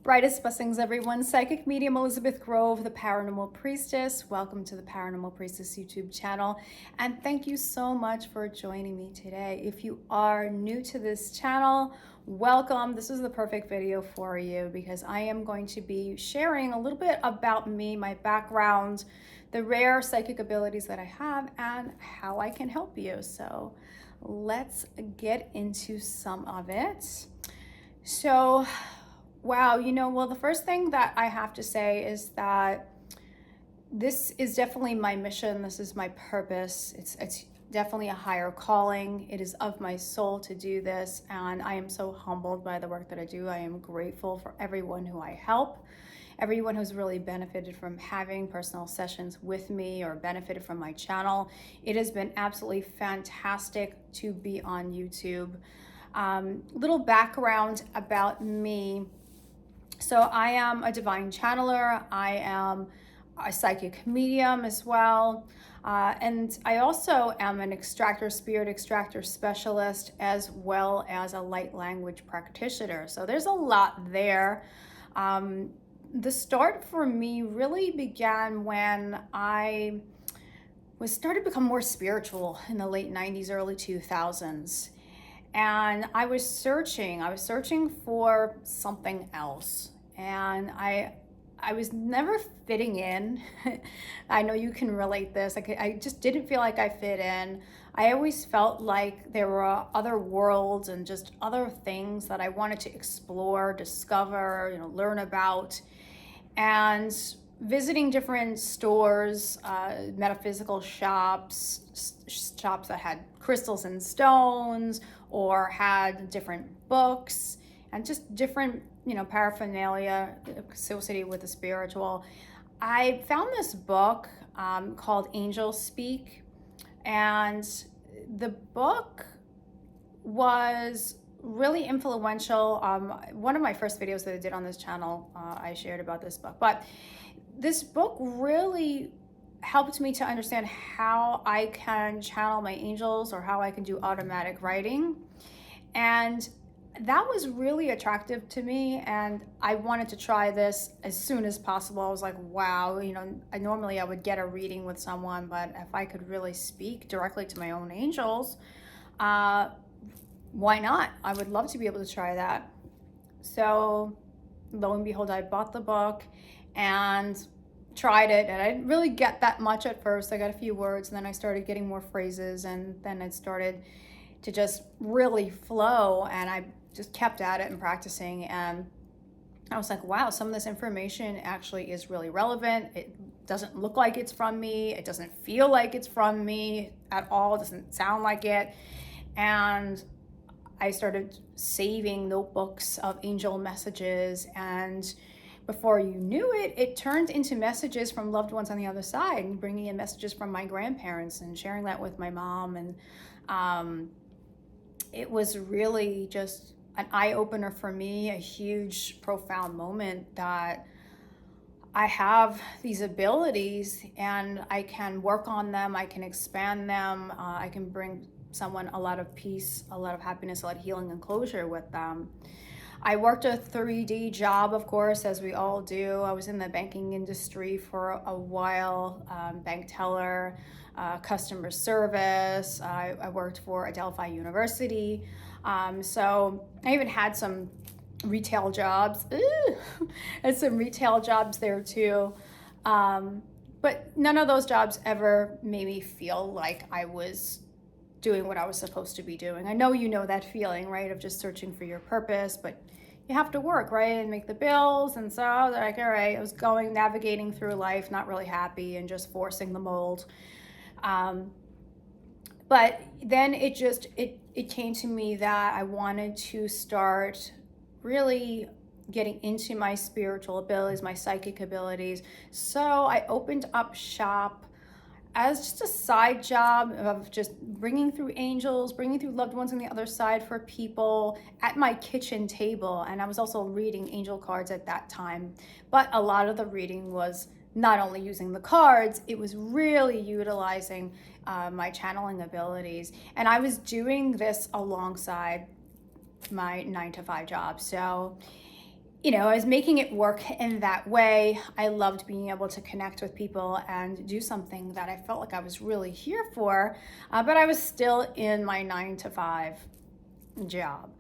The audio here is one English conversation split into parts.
Brightest blessings, everyone. Psychic medium Elizabeth Grove, the Paranormal Priestess. Welcome to the Paranormal Priestess YouTube channel. And thank you so much for joining me today. If you are new to this channel, welcome. This is the perfect video for you because I am going to be sharing a little bit about me, my background, the rare psychic abilities that I have, and how I can help you. So let's get into some of it. So, wow, well, the first thing that I have to say is that this is definitely my mission. This is my purpose. It's definitely a higher calling. It is of my soul to do this, and I am so humbled by the work that I do. I am grateful for everyone who I help, everyone who's really benefited from having personal sessions with me or benefited from my channel. It has been absolutely fantastic to be on YouTube. Little background about me. So I am a divine channeler. I am a psychic medium as well. And I also am an extractor, spirit extractor specialist, as well as a light language practitioner. So there's a lot there. The start for me really began when I was started to become more spiritual in the late 90s, early 2000s. And I was searching for something else. And I was never fitting in. I know you can relate this. I just didn't feel like I fit in. I always felt like there were other worlds and just other things that I wanted to explore, discover, learn about. And visiting different stores, metaphysical shops that had crystals and stones, or had different books and just different, paraphernalia associated with the spiritual. I found this book called Angels Speak, and the book was really influential. One of my first videos that I did on this channel, I shared about this book, but this book really helped me to understand how I can channel my angels or how I can do automatic writing. And that was really attractive to me, and I wanted to try this as soon as possible. I was like, wow, I would get a reading with someone, but if I could really speak directly to my own angels, why not? I would love to be able to try that. So lo and behold, I bought the book and tried it, and I didn't really get that much at first. I got a few words, and then I started getting more phrases, and then it started to just really flow, and I just kept at it and practicing, and I was like, wow, some of this information actually is really relevant. It doesn't look like it's from me. It doesn't feel like it's from me at all. It doesn't sound like it. And I started saving notebooks of angel messages, and before you knew it, it turned into messages from loved ones on the other side, and bringing in messages from my grandparents and sharing that with my mom. And it was really just an eye-opener for me, a huge, profound moment that I have these abilities and I can work on them, I can expand them, I can bring someone a lot of peace, a lot of happiness, a lot of healing and closure with them. I worked a 3D job, of course, as we all do. I was in the banking industry for a while, bank teller, customer service. I worked for Adelphi University. So I even had some retail jobs. And some retail jobs there too. But none of those jobs ever made me feel like I was doing what I was supposed to be doing. I know you know that feeling, right, of just searching for your purpose, but you have to work, right, and make the bills. And so I was like, all right, I was navigating through life, not really happy and just forcing the mold. But then it came to me that I wanted to start really getting into my spiritual abilities, my psychic abilities. So I opened up shop as just a side job of just bringing through angels, bringing through loved ones on the other side for people at my kitchen table. And I was also reading angel cards at that time. But a lot of the reading was not only using the cards, it was really utilizing my channeling abilities. And I was doing this alongside my 9-to-5 job. So I was making it work in that way. I loved being able to connect with people and do something that I felt like I was really here for, but I was still in my 9 to 5 job.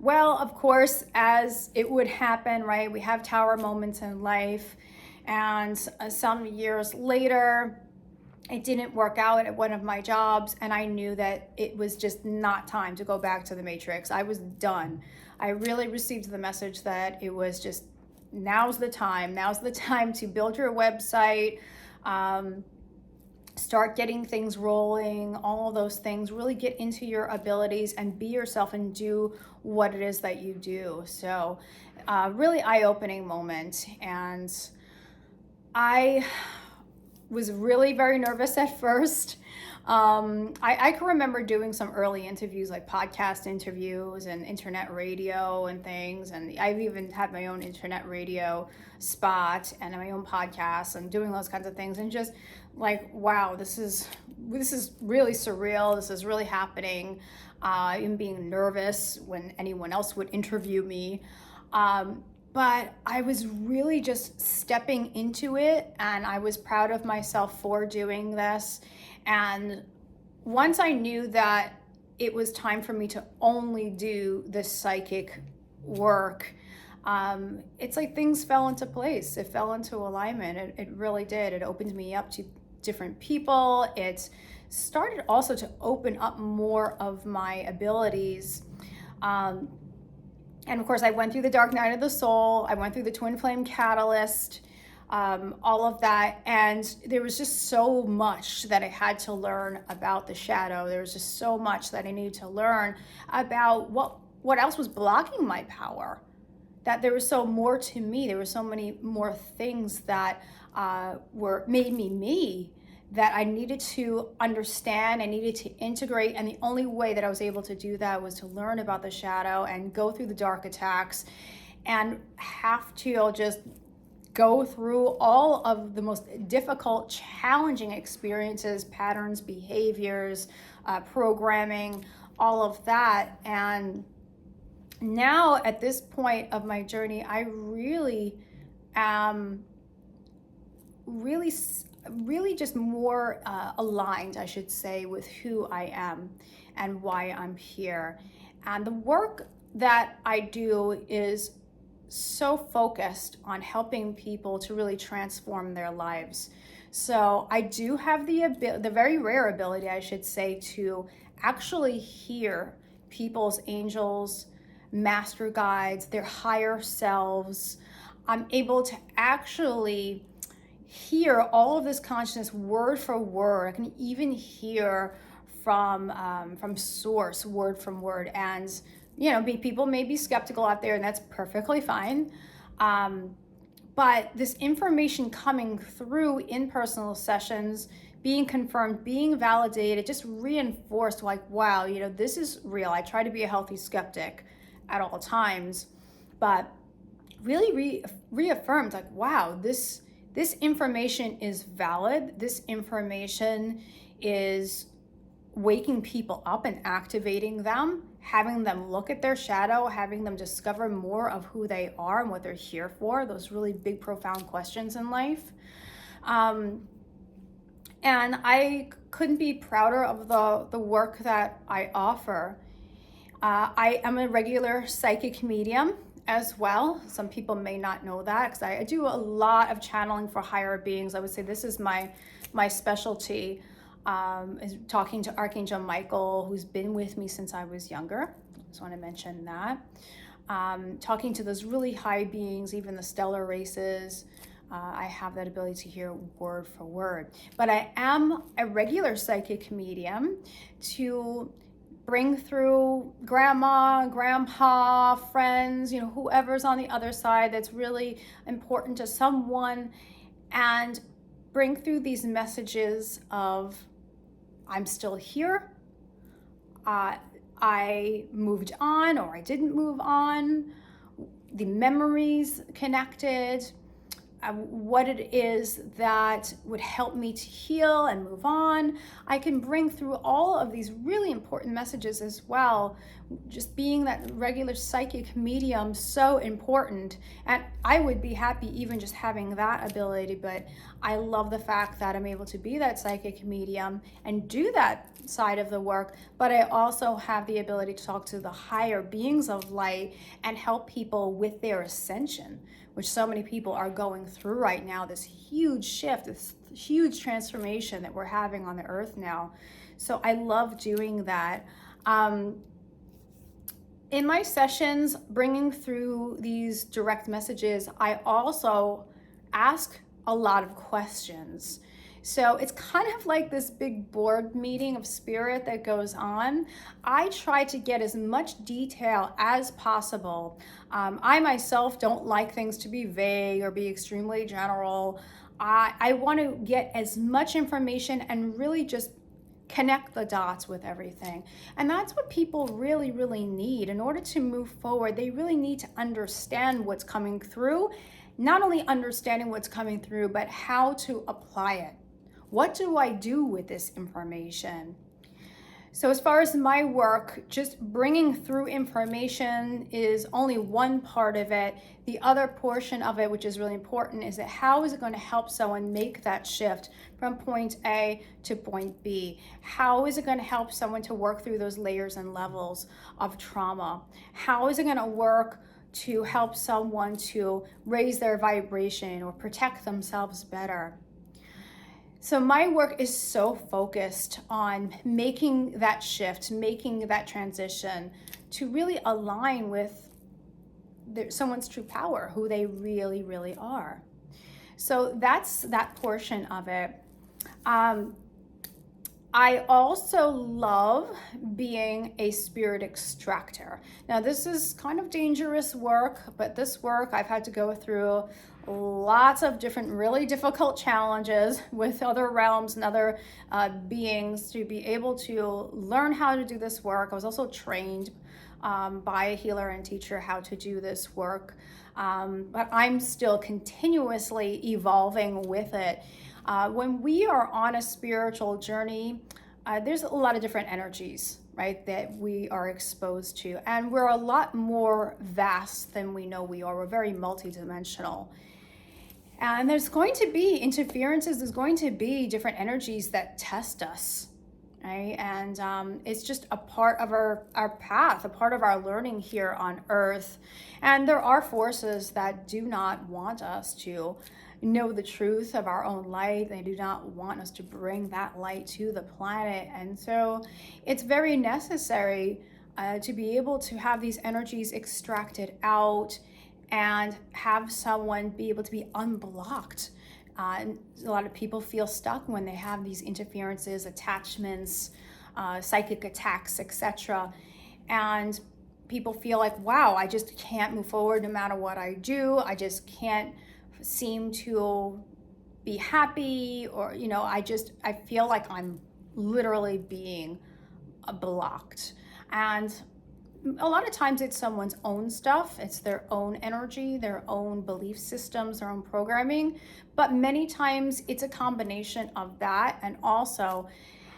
Well, of course, as it would happen, right? We have tower moments in life, and some years later, it didn't work out at one of my jobs, and I knew that it was just not time to go back to the matrix. I was done. I really received the message that it was just, now's the time to build your website, start getting things rolling, all of those things. Really get into your abilities and be yourself and do what it is that you do. So really eye-opening moment. And I was really very nervous at first. I can remember doing some early interviews, like podcast interviews and internet radio and things. And I've even had my own internet radio spot and my own podcast and doing those kinds of things. And just like, wow, this is really surreal. This is really happening. Even being nervous when anyone else would interview me. But I was really just stepping into it, and I was proud of myself for doing this. And once I knew that it was time for me to only do the psychic work, it's like things fell into place. It fell into alignment. It really did. It opened me up to different people. It started also to open up more of my abilities. And of course, I went through the dark night of the soul. I went through the twin flame catalyst, all of that. And there was just so much that I had to learn about the shadow. There was just so much that I needed to learn about what else was blocking my power. That there was so more to me. There were so many more things that made me, that I needed to understand, I needed to integrate. And the only way that I was able to do that was to learn about the shadow and go through the dark attacks and have to just go through all of the most difficult, challenging experiences, patterns, behaviors, programming, all of that. And now at this point of my journey, I really am really just more aligned, I should say, with who I am and why I'm here. And the work that I do is so focused on helping people to really transform their lives. So I do have the very rare ability, I should say, to actually hear people's angels, master guides, their higher selves. I'm able to actually hear all of this consciousness word for word. I can even hear from source, word from word. And people may be skeptical out there, and that's perfectly fine. But this information coming through in personal sessions, being confirmed, being validated, just reinforced, like, wow, this is real. I try to be a healthy skeptic at all times, but really reaffirmed, like, wow, this information is valid. This information is waking people up and activating them, having them look at their shadow, having them discover more of who they are and what they're here for, those really big, profound questions in life. And I couldn't be prouder of the work that I offer. I am a regular psychic medium as well. Some people may not know that, because I do a lot of channeling for higher beings. I would say this is my specialty, is talking to Archangel Michael, who's been with me since I was younger. Just want to mention that. Talking to those really high beings, even the stellar races. I have that ability to hear word for word. But I am a regular psychic medium to bring through grandma, grandpa, friends, whoever's on the other side that's really important to someone, and bring through these messages of, I'm still here, I moved on or I didn't move on, the memories connected, what it is that would help me to heal and move on. I can bring through all of these really important messages as well. Just being that regular psychic medium, so important. And I would be happy even just having that ability, but I love the fact that I'm able to be that psychic medium and do that side of the work, but I also have the ability to talk to the higher beings of light and help people with their ascension, which so many people are going through right now, this huge shift, this huge transformation that we're having on the earth now. So I love doing that. In my sessions, bringing through these direct messages, I also ask a lot of questions. So it's kind of like this big board meeting of spirit that goes on. I try to get as much detail as possible. I myself don't like things to be vague or be extremely general. I want to get as much information and really just connect the dots with everything. And that's what people really, really need. In order to move forward, they really need to understand what's coming through. Not only understanding what's coming through, but how to apply it. What do I do with this information? So as far as my work, just bringing through information is only one part of it. The other portion of it, which is really important, is that how is it going to help someone make that shift from point A to point B? How is it going to help someone to work through those layers and levels of trauma? How is it going to work to help someone to raise their vibration or protect themselves better? So my work is so focused on making that shift, making that transition to really align with someone's true power, who they really, really are. So that's that portion of it. I also love being a spirit extractor. Now, this is kind of dangerous work, but this work I've had to go through lots of different really difficult challenges with other realms and other beings to be able to learn how to do this work. I was also trained by a healer and teacher how to do this work, but I'm still continuously evolving with it. When we are on a spiritual journey, there's a lot of different energies, right, that we are exposed to. And we're a lot more vast than we know we are. We're very multidimensional. And there's going to be interferences, there's going to be different energies that test us, right? And it's just a part of our path, a part of our learning here on Earth. And there are forces that do not want us to know the truth of our own light. They do not want us to bring that light to the planet. And so it's very necessary to be able to have these energies extracted out and have someone be able to be unblocked. A lot of people feel stuck when they have these interferences, attachments, psychic attacks, etc. And people feel like, wow, I just can't move forward no matter what I do. I just can't seem to be happy, or I feel like I'm literally being blocked. And a lot of times it's someone's own stuff, it's their own energy, their own belief systems, their own programming, but many times it's a combination of that and also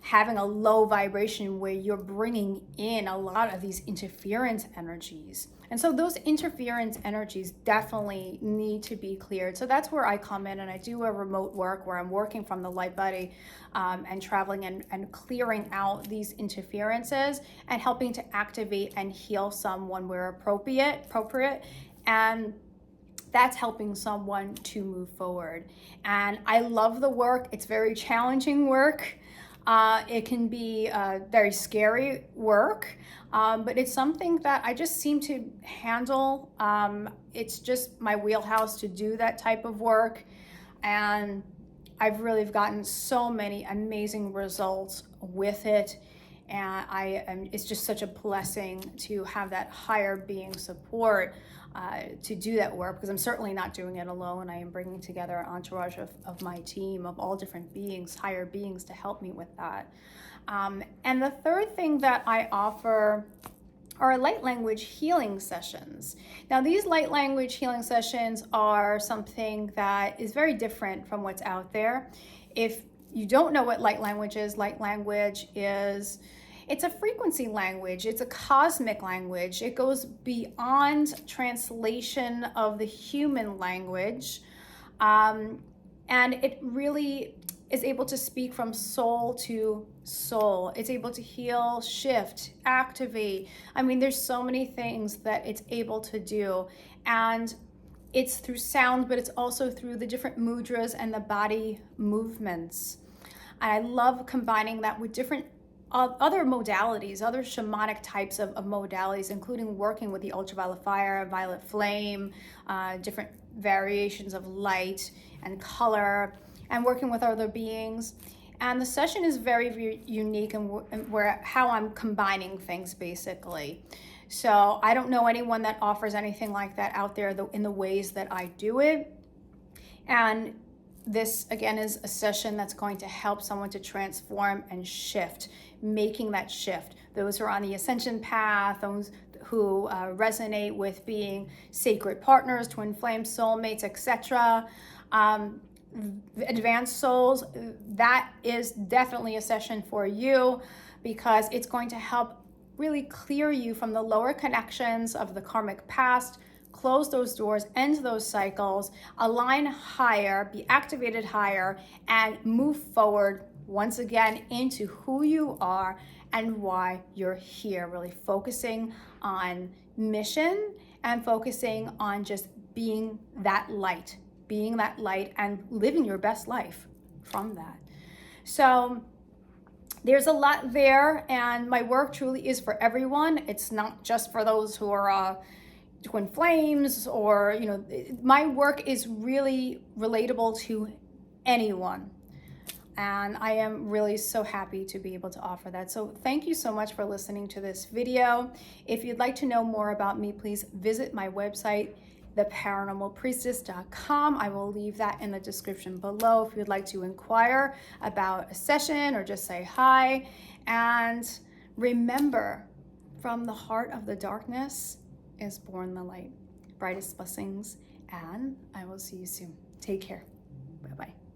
having a low vibration where you're bringing in a lot of these interference energies. And so those interference energies definitely need to be cleared. So that's where I come in, and I do a remote work where I'm working from the light body and traveling and clearing out these interferences and helping to activate and heal someone where appropriate. And that's helping someone to move forward. And I love the work. It's very challenging work. It can be very scary work, but it's something that I just seem to handle. It's just my wheelhouse to do that type of work. And I've really gotten so many amazing results with it. And it's just such a blessing to have that higher being support to do that work, because I'm certainly not doing it alone. I am bringing together an entourage of my team of all different beings, higher beings, to help me with that. And the third thing that I offer are light language healing sessions. Now, these light language healing sessions are something that is very different from what's out there. If you don't know what light language is, it's a frequency language. It's a cosmic language. It goes beyond translation of the human language. And it really is able to speak from soul to soul. It's able to heal, shift, activate. I mean, there's so many things that it's able to do. And it's through sound, but it's also through the different mudras and the body movements. And I love combining that with different other modalities, other shamanic types of modalities, including working with the ultraviolet fire, violet flame, different variations of light and color, and working with other beings. And the session is very, very unique in where how I'm combining things, basically. So I don't know anyone that offers anything like that out there in the ways that I do it. And this, again, is a session that's going to help someone to transform and shift, making that shift. Those who are on the Ascension path, those who resonate with being sacred partners, twin flame, soulmates, etc. Advanced souls, that is definitely a session for you, because it's going to help really clear you from the lower connections of the karmic past, close those doors, end those cycles, align higher, be activated higher, and move forward once again into who you are and why you're here. Really focusing on mission and focusing on just being that light and living your best life from that. So there's a lot there, and my work truly is for everyone. It's not just for those who are twin flames, or, my work is really relatable to anyone. And I am really so happy to be able to offer that. So thank you so much for listening to this video. If you'd like to know more about me, please visit my website, theparanormalpriestess.com. I will leave that in the description below if you'd like to inquire about a session or just say hi. And remember, from the heart of the darkness is born the light. Brightest blessings, and I will see you soon. Take care. Bye-bye.